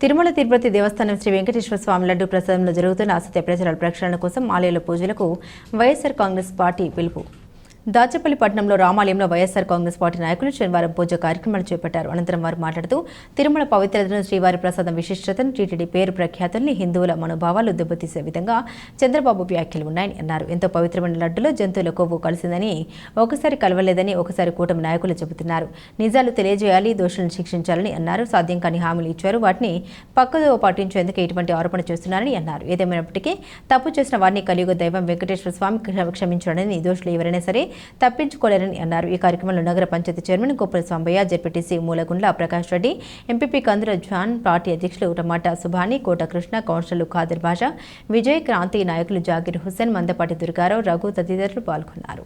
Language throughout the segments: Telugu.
తిరుమల తిరుపతి దేవస్థానం శ్రీ వెంకటేశ్వర స్వామి లడ్డు ప్రసాదంలో జరుగుతున్న అసత్య ప్రచారాల ప్రక్షాళన కోసం ఆలయాల పూజలకు వైఎస్ఆర్ కాంగ్రెస్ పార్టీ పిలుపు. దాచేపల్లి పట్టణంలో రామాలయంలో వైఎస్ఆర్ కాంగ్రెస్ పార్టీ నాయకులు శనివారం పూజ కార్యక్రమాలు చేపట్టారు. అనంతరం వారు మాట్లాడుతూ తిరుమల పవిత్రతను, శ్రీవారి ప్రసాదం విశిష్టతను, టీటీడీ పేరు ప్రఖ్యాతుల్ని, హిందువుల మనోభావాలు దెబ్బతీసే విధంగా చంద్రబాబు వ్యాఖ్యలు ఉన్నాయని అన్నారు. ఎంతో పవిత్రమైన లడ్డులో జంతువుల కొవ్వు కలిసిందని, ఒకసారి కలవలేదని ఒకసారి కూటమి నాయకులు చెబుతున్నారు. నిజాలు తెలియజేయాలి, దోషులను శిక్షించాలని అన్నారు. సాధ్యం కాని హామీలు ఇచ్చారు, వాటిని పక్కదో పట్టించేందుకు ఇటువంటి ఆరోపణ చేస్తున్నారని అన్నారు. ఏదేమైనప్పటికీ తప్పు చేసిన వారిని కలియుగ దైవం వెంకటేశ్వర స్వామి క్షమించాడని, దోషులు ఎవరైనా సరే తప్పించుకోలేరని అన్నారు. ఈ కార్యక్రమంలో నగర పంచాయతీ chairman Gopala Sambaiah, ZPTC Mulagundla Prakash Reddy, MPP Kandula John, party అధ్యక్షులు టమాటా సుభాని, కోట కృష్ణ, కౌన్సిలర్లు ఖాదర్ బాషా, విజయ్, క్రాంతి నాయకులు జాకిర్ హుస్సేన్, మందపాటి దుర్గారావు, రఘు తదితరులు పాల్గొన్నారు.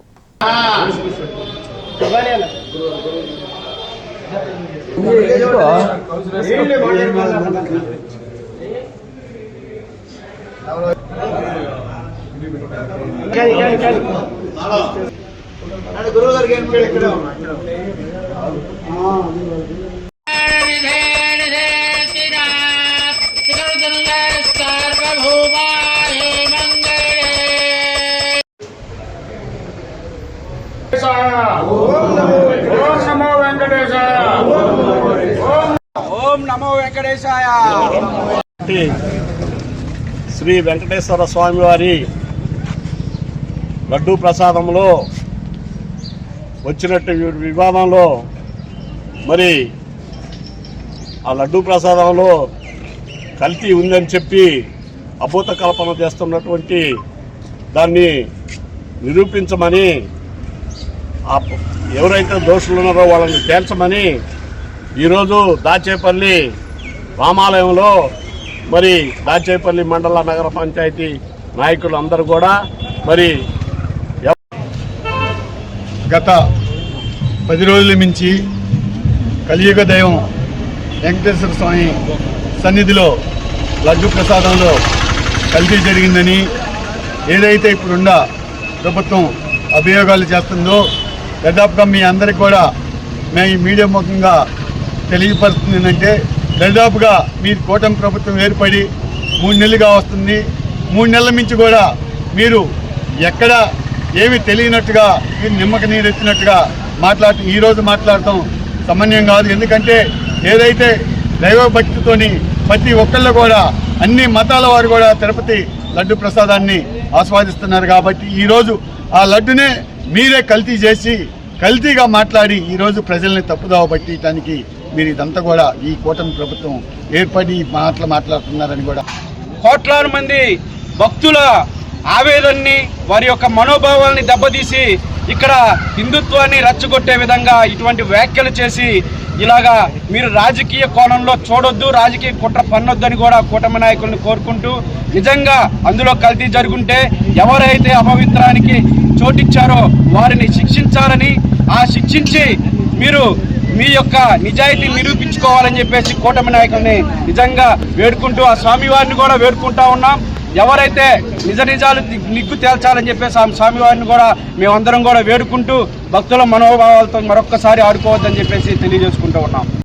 గురువు గారికి ఏం పేరు ఇక్కడ ఓం నమో వెంకటేశాయ. శ్రీ వెంకటేశ్వర స్వామి వారి లడ్డూ ప్రసాదంలో వచ్చినట్టు వివాదంలో మరి ఆ లడ్డూ ప్రసాదంలో కల్తీ ఉందని చెప్పి అభూత కల్పన చేస్తున్నటువంటి దాన్ని నిరూపించమని, ఎవరైతే దోషులు ఉన్నారో వాళ్ళని తేల్చమని ఈరోజు దాచేపల్లి రామాలయంలో మరి దాచేపల్లి మండల నగర పంచాయతీ నాయకులు అందరూ కూడా మరి గత 10 రోజుల నుంచి కలియుగ దైవం వెంకటేశ్వర స్వామి సన్నిధిలో లడ్డు ప్రసాదంలో కల్తీ జరిగిందని, ఏదైతే ఇప్పుడున్న ప్రభుత్వం అభియోగాలు చేస్తుందో దాదాపుగా మీ అందరికి కూడా మేము ఈ మీడియా ముఖంగా తెలియపరుస్తుంది ఏంటంటే, దాదాపుగా మీరు కూటమి ప్రభుత్వం ఏర్పడి 3 నెలలుగా వస్తుంది. 3 నెలల నుంచి కూడా మీరు ఎక్కడ ఏమి తెలియనట్టుగా, మీరు నిమ్మక నీరెత్తినట్టుగా ఈరోజు మాట్లాడటం సమన్వయం కాదు. ఎందుకంటే ఏదైతే దైవభక్తితోని ప్రతి ఒక్కళ్ళు కూడా అన్ని మతాల వారు కూడా తిరుపతి లడ్డు ప్రసాదాన్ని ఆస్వాదిస్తున్నారు. కాబట్టి ఈరోజు ఆ లడ్డునే మీరే కల్తీ చేసి కల్తీగా మాట్లాడి ఈరోజు ప్రజల్ని తప్పుదోవ పట్టించడానికి మీరు ఇదంతా కూడా ఈ కూటమి ప్రభుత్వం ఏర్పడి మాట్లాడుతున్నారని కూడా కోట్లాది మంది భక్తుల ఆవేదనని, వారి యొక్క మనోభావాల్ని దెబ్బతీసి ఇక్కడ హిందుత్వాన్ని రెచ్చగొట్టే విధంగా ఇటువంటి వ్యాఖ్యలు చేసి ఇలాగా మీరు రాజకీయ కోణంలో చూడొద్దు, రాజకీయ కుట్ర పన్నొద్దని కూడా కూటమి నాయకులను కోరుకుంటూ, నిజంగా అందులో కల్తీ జరుగుంటే ఎవరైతే అపవిత్రానికి చోటిచ్చారో వారిని శిక్షించాలని, ఆ శిక్షించి మీరు మీ యొక్క నిజాయితీ నిరూపించుకోవాలని చెప్పేసి కూటమి నాయకుల్ని నిజంగా వేడుకుంటూ, ఆ స్వామివారిని కూడా వేడుకుంటా ఉన్నాం. ఎవరైతే నిజాలు నిగ్గు తేల్చాలని చెప్పేసి ఆ స్వామివారిని కూడా మేమందరం కూడా వేడుకుంటూ, భక్తుల మనోభావాలతో మరొక్కసారి ఆడుకోవద్దని చెప్పేసి తెలియజేసుకుంటూ ఉన్నాం.